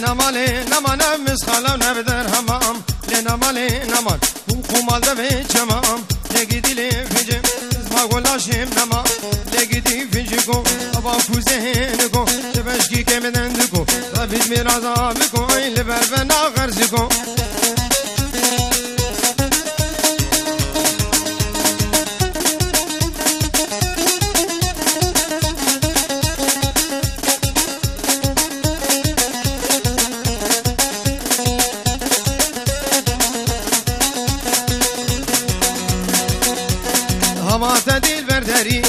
لنا مالي نمان مسخلا ونبدر همام لنا مالي نمان وقومال دبي جمام لقيدي لي فيجي ما قولاشيم نما لقيدي فيجيكو أبا كوزينكو تبشكي كمدندكو ربيد ميرازامكو أي لبربنا غرزكو هما تديل برداري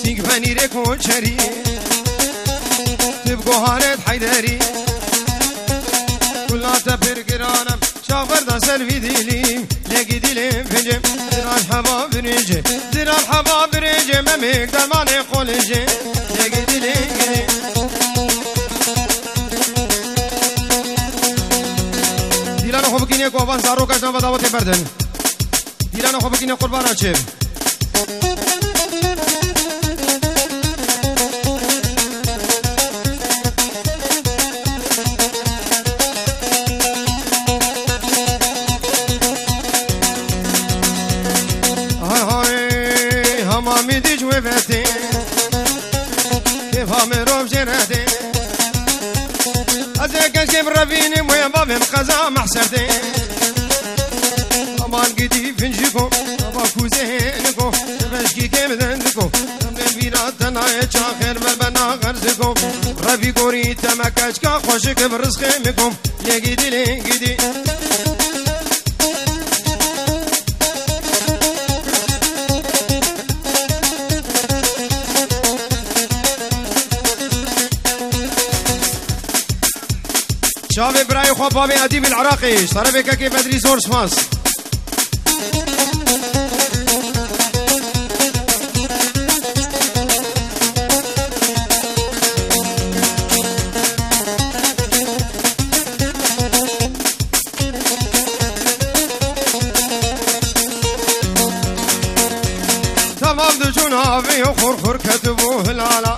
سيق فنيري كونشري تبقو هارد حيداري كلها تفر قرانم شافر دا سلفي ديلي لقي ديلي فنجم دران حبا بريجي دران حبا بريجي مميك درماني قوليجي لقي ديلي قدي ديلانو خوبكيني كوبان زارو كشنا بداوتي بردن دیرانو خوب بگینه قربان چه های همامی دیج و وقتی که فهم روم جرده از کش که برابینی موی بابم قضا محسرده مان قدي فنجكو ابا كوزينكو بشكي كمدندكو من بيراتنا يا بلبنا غرزكو ربي قوري تمكاشكا خوشك برزخيمكم يا قدي لي قدي شافي براي خو بابي اديب العراقي صربك كيف ادري سورس ماس تمام دجون هافي وخرخر كتبوه العلا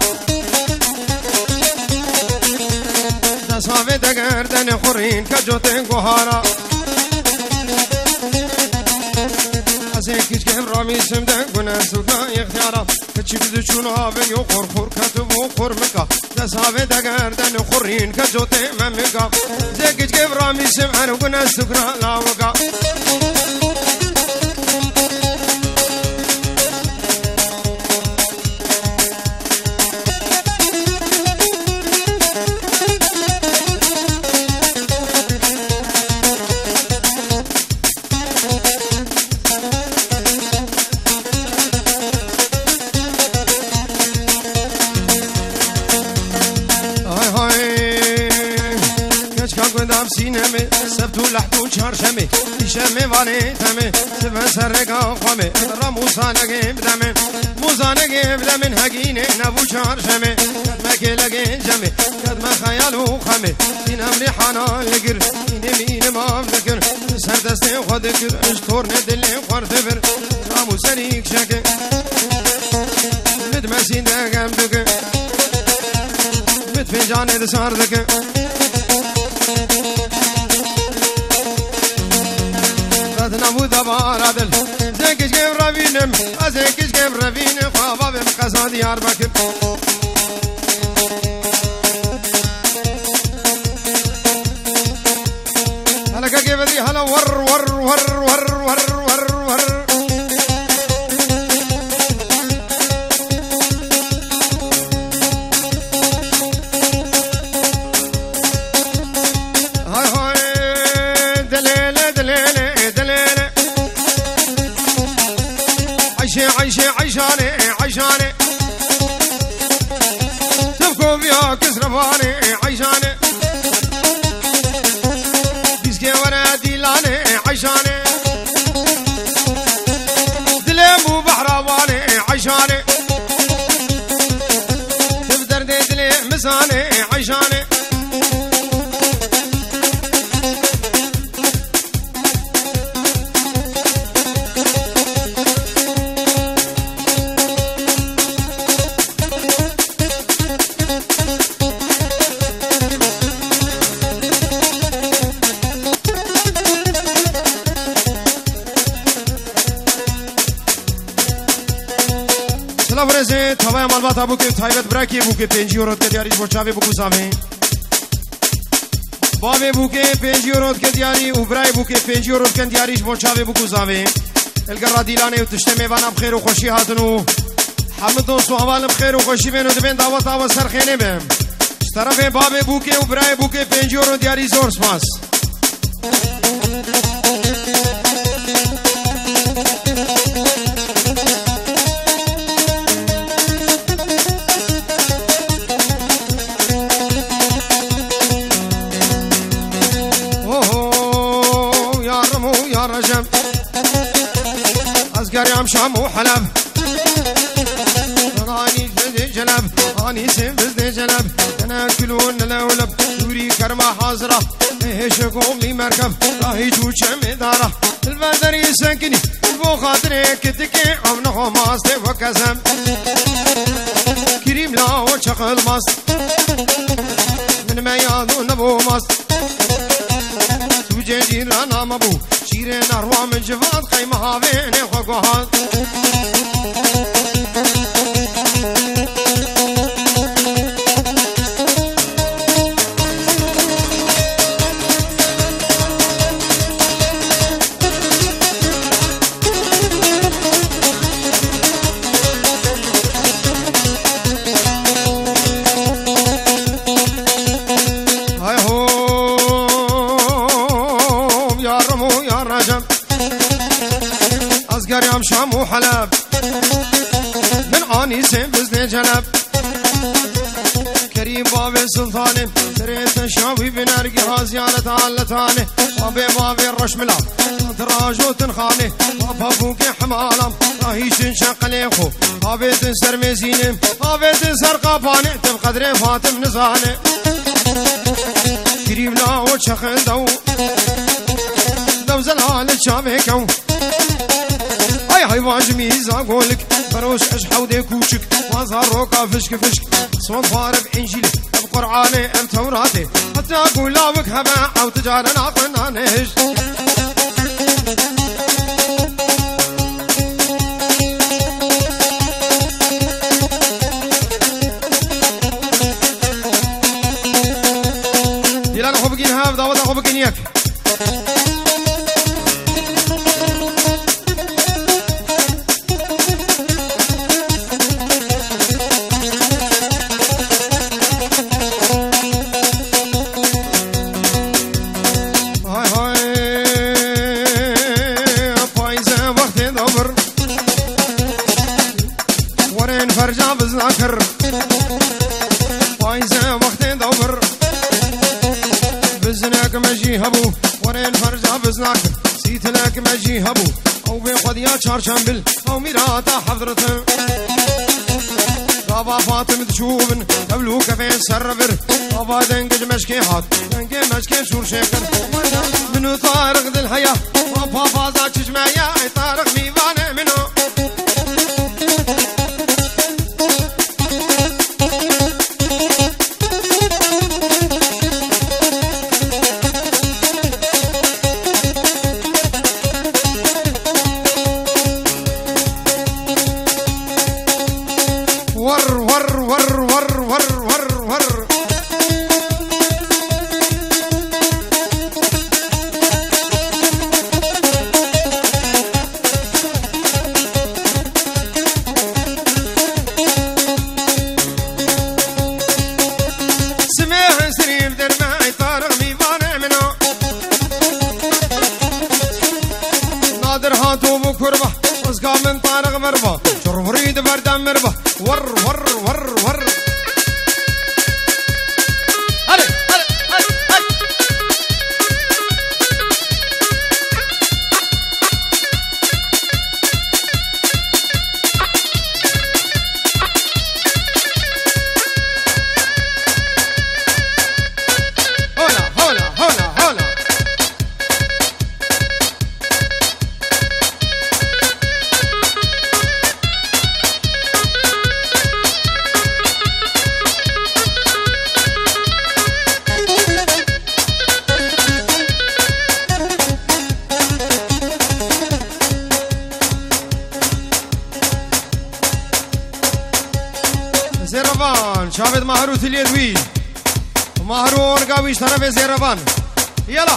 تصافي دقردن خورين كجوتين قهارا أزيكيش كيف رامي سمدن قنا سوقنا يختيارا كتشيك دجون هافي وخرخر كتبوه خرمكا تصافي دقردن خورين كجوتين ممكا زيكيش كيف رامي سمدن قنا سوقنا لاوكا قدام سینمه سبتو لحتو چهارشمه ایشمه وانه تمه سبه سرگا خمه راموسانگه بدمه موزانگه بدمن هگینه نبو چهارشمه مکه لگه جمه کدم خیالو خمه اینم ریحانا لگر اینم مام دکر سر دست خود کر اشتور ندل خورد بر راموسانیک شکه مدمسین دگم دکه مدفنجانه دسار دکه نمود بارادل زنکش که روینم از زنکش که روینم خوابا بهم قصا دیار بکر حالا که بدی حالا ور ور ور ور ور ور ور های های دلیل دلیل عيشاني عيشاني تبكوا بيها كسرفاني عيشاني بيسكي وانا ديلاني عيشاني دليم وبحراباني عيشاني تبدر دي دليم مساني عيشاني بایم البته بو که تایبت برکی بو که 5 یورو که دیاریش بو چاوی بو ساوی بابی بو که 5 یورو که دیاری و برای بو که 5 یورو که دیاریش بو چاوی بو ساوی الگرا دیلانه و تشتمه وانا بخیر و خوشی هاتنو حمد و سوال بخیر و خوشی بینو دبین دعوت آوا سرخینه بیم طرف بابی بو که و برای بو که 5 یورو دیاری زور سپاس قريم شام وحلب اني فزدي جلب اني سين فزدي جلب انا كلون الاولب دوري كرمه حاضره ايش قومي مركب راهي جوشم اداره البدر يسكني بو خاطرك تكي عمنه ماست وكزم كريم لا وشغل ماست من ما يادو نبو ماست توجي رانا مبو شيرين أروى من جفات خيمها بيني خوقوها شام وحلب من اني سين بزني جلب كريم بابي سلطاني سريت شاوي بنرقي هازيانة علتاني بابي الرشملة تراجو تنخاني بابا بوكي حمالم راهي شنشق ليخو بابي تنسر مزيني بابي تنسر قاباني تبقدري فاتم نزاني كريم لا وشخن دو زلال شاميكو هاي واجمي زاقولك فروش اشحودي كوشك وازهروكا فشك فشك صوت فارب انجيلي بقرعاني ام توراتي حتى اقول لاوك هبا او تجارنا قلنا نهج ديلان خوبكين هاف داودا خوبكين يك فرجع بزناكر فايزة وقت دور بزناك مجي هبو ورين فرجع بزناكر سيت لك مجي هبو او بيقض يا شارشنبل او ميراتا حضرته بابا فاطم تشوفن قبلو كفين سرفر بابا دنقج مشكي حاط دنقي مشكي شور شكر منو طارق ذي الحياة بابا فازا تجمعيا طارق ميبان منو من طارق مربى شرب ريد بردم مربى ور ور ور ور هلي هلي هلي هلي هولا هولا هولا هولا شافت مهرو تليدوي مهرو ورقاويش طرف زيربان يلا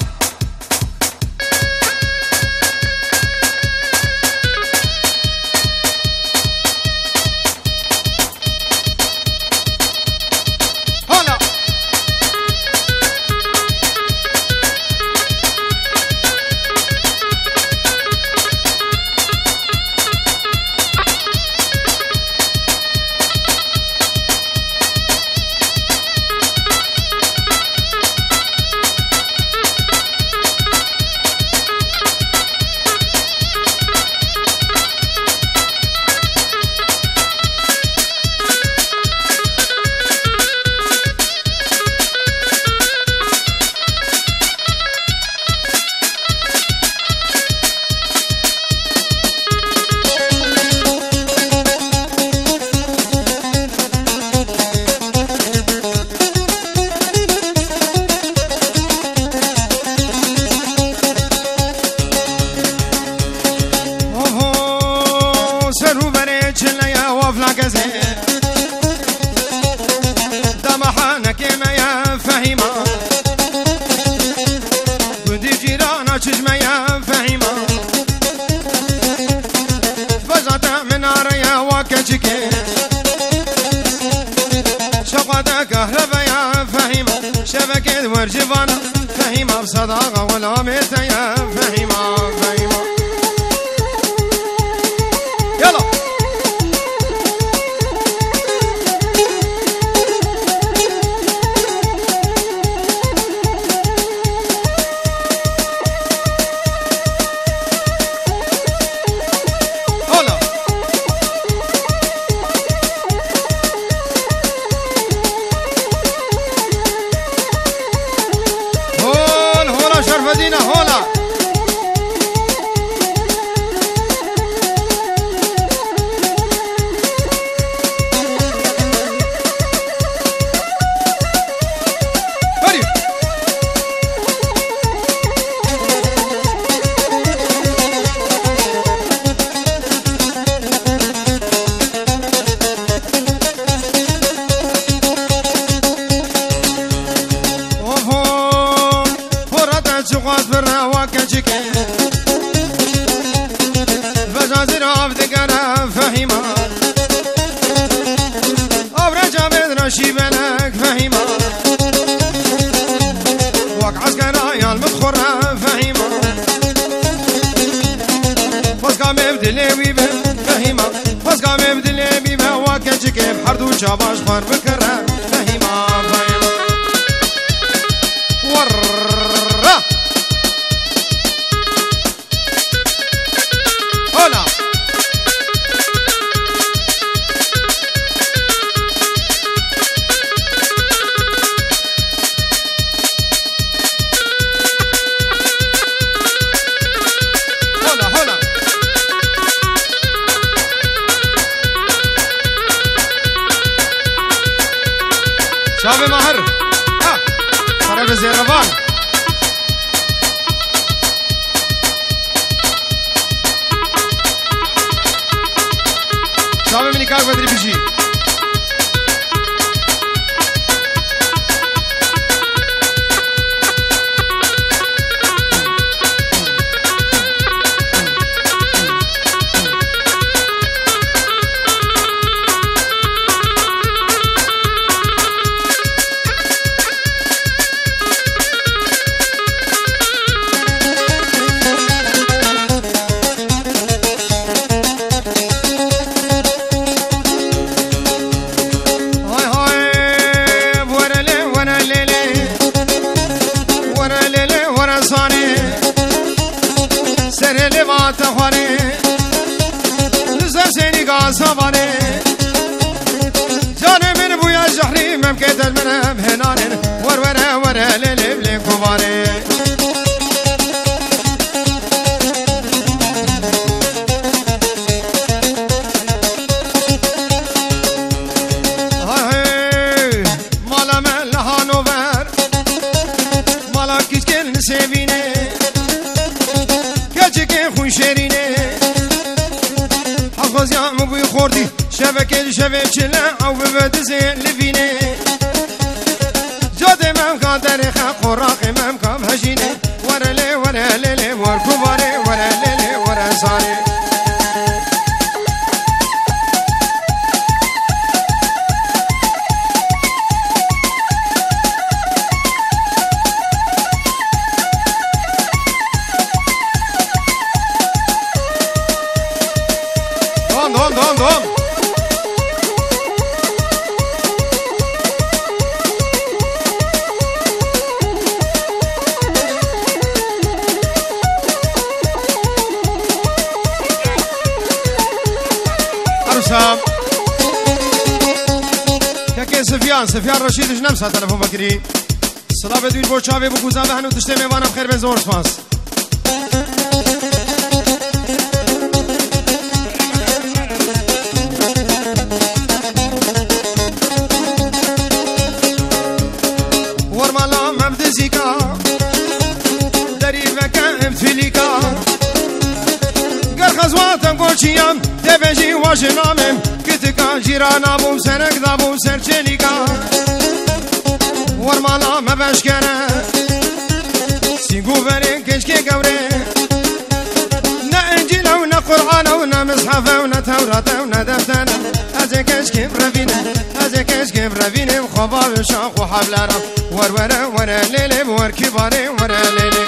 شبكة ورجفانا فهيمة بصداقة ولا ميتيا فهيمة فهيمة يلا مدينة هولا شيبانك فهيمة وقع عسكرا يا المدخرة فهيمة فاسقا مبدلي بيبه فهيمة فاسقا مبدلي بيبه وكجك بحردو شاباش خار بكرة فهيمة فهيمة ورّا هلا شافي ماهر طرف زيربان شافي منيكاك بدري بيجي صباني جاني من بويا جحري ممكن المنام هنان ورورا ورا للبلي كباري مالا من لهانوفر مالا كيشكل نسيبيني كجكي خوشيريني حفظ يا مبوي خوردي شبكة شبكة لا أو ببدزين لفيني جاد ممكن تاريخ قراق ممكن هجيني ورا لي ورا لي وركوباري ورا لي ورا صاري دوم أرسام كاكي سفيان رشيد جنمسا تلفون بكري صلاة بدويل بوشاوي بوكوزا بهنو تشتمي وانا بخير بين زور سپاس ورمالا مبدزيكا دريبك ابتليكا خزواتم قوشيام دبجي واجنامم كتكا جيرانا بوم سرك دا بوم سرچنيكا ورمالا مبشكرا سيقو برين كشكي قوري نا انجيل ونا قرآن ونا مصحف ونا توراة ونا دفتر هزي كشكي برفيني هزي كشكي برفيني وخباب شاق وحبلارا ورا ليلي بور كباري ورا ليلي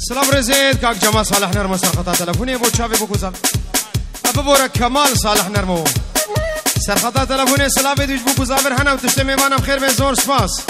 سلام رزيد كاك جمال صالح نرمو سرخطا تلفوني بو تشافي بو كوزا أبو كمال صالح نرمو سرخطا تلفوني سلام بيدوش بو كوزا برهنا وتشتمي معنا بخير بين زور سپاس